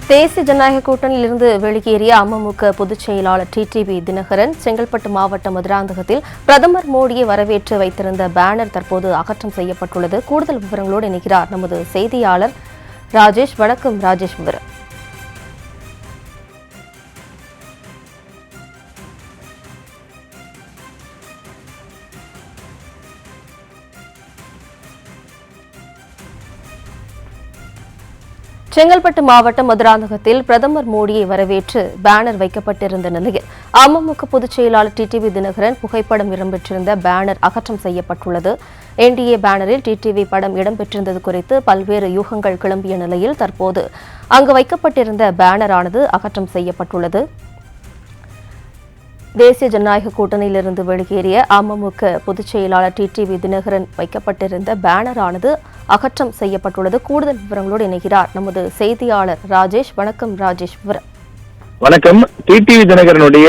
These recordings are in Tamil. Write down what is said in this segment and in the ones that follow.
தேசிய ஜனநாயக கூட்டணியிலிருந்து வெளியேறிய அமமுக பொதுச் செயலாளர் டிடிவி தினகரன் செங்கல்பட்டு மாவட்டம் மதுராந்தகத்தில் பிரதமர் மோடியை வரவேற்று வைத்திருந்த பேனர் தற்போது அகற்றம் செய்யப்பட்டுள்ளது. கூடுதல் விவரங்களோடு இணைகிறார் நமது செய்தியாளர் ராஜேஷ். வணக்கம் ராஜேஷ். விவரம். செங்கல்பட்டு மாவட்டம் மதுராந்தகத்தில் பிரதமர் மோடியை வரவேற்று பேனர் வைக்கப்பட்டிருந்த நிலையில் அமமுக பொதுச் செயலாளர் டிடிவி தினகரன் புகைப்படம் இடம்பெற்றிருந்த பேனர் அகற்றம் செய்யப்பட்டுள்ளது. என்டிஏ பேனரில் டிடிவி படம் இடம்பெற்றிருந்தது குறித்து பல்வேறு யூகங்கள் கிளம்பிய நிலையில் தற்போது அங்கு வைக்கப்பட்டிருந்த பேனரானது அகற்றம் செய்யப்பட்டுள்ளது. தேசிய ஜனநாயக கூட்டணியிலிருந்து வெளியேறிய அமமுக பொதுச் செயலாளர் டிடிவி தினகரன் வைக்கப்பட்டிருந்த பேனரானது அகற்றம் செய்யப்பட்டுள்ளது. கூடுதல் விவரங்களோடு இணைகிறார் நமது செய்தியாளர் ராஜேஷ். வணக்கம் ராஜேஷ். விவரம். வணக்கம். டிடிவி தினகரனுடைய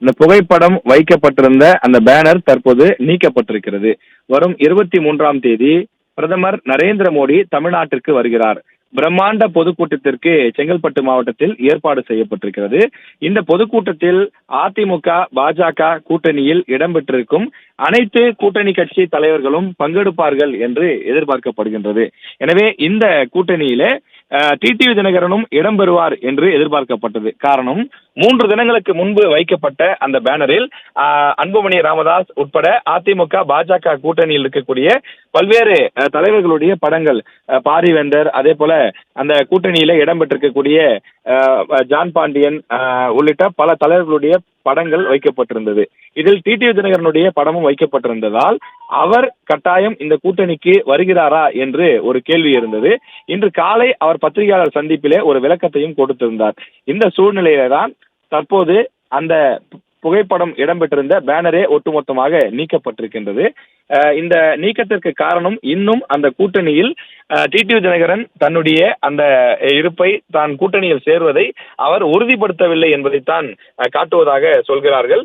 இந்த புகைப்படம் வைக்கப்பட்டிருந்த அந்த பேனர் தற்போது நீக்கப்பட்டிருக்கிறது. வரும் 23ஆம் தேதி பிரதமர் நரேந்திர மோடி தமிழ்நாட்டிற்கு வருகிறார். பிரம்மாண்ட பொதுக்கூட்டத்திற்கு செங்கல்பட்டு மாவட்டத்தில் ஏற்பாடு செய்யப்பட்டிருக்கிறது. இந்த பொதுக்கூட்டத்தில் அதிமுக பாஜக கூட்டணியில் இடம்பெற்றிருக்கும் அனைத்து கூட்டணி கட்சி தலைவர்களும் பங்கெடுப்பார்கள் என்று எதிர்பார்க்கப்படுகின்றது. எனவே இந்த கூட்டணியிலே டிடிவி தினகரனும் இடம்பெறுவார் என்று எதிர்பார்க்கப்பட்டது. காரணம், 3 தினங்களுக்கு முன்பு வைக்கப்பட்ட அந்த பேனரில் அன்புமணி ராமதாஸ் உட்பட அதிமுக பாஜக கூட்டணியில் இருக்கக்கூடிய பல்வேறு தலைவர்களுடைய படங்கள், பாரிவேந்தர், அதே போல அந்த கூட்டணியில இடம்பெற்றிருக்கக்கூடிய ஜான் பாண்டியன் உள்ளிட்ட பல தலைவர்களுடைய படங்கள் வைக்கப்பட்டிருந்தது. இதில் டிடிவி தினகரனுடைய படமும் வைக்கப்பட்டிருந்ததால் அவர் கட்டாயம் இந்த கூட்டணிக்கு வருகிறாரா என்று ஒரு கேள்வி இருந்தது. இன்று காலை அவர் பத்திரிகையாளர் சந்திப்பிலே ஒரு விளக்கத்தையும் கொடுத்திருந்தார். இந்த சூழ்நிலையில தான் தற்போது அந்த புகைப்படம் இடம்பெற்றிருந்த பேனரே ஒட்டுமொத்தமாக நீக்கப்பட்டிருக்கின்றது. இந்த நீக்கத்திற்கு காரணம், இன்னும் அந்த கூட்டணியில் டிடிவி தினகரன் தன்னுடைய அந்த இருப்பை, தான் கூட்டணியில் சேர்வதை அவர் உறுதிப்படுத்தவில்லை என்பதைத்தான் காட்டுவதாக சொல்கிறார்கள்.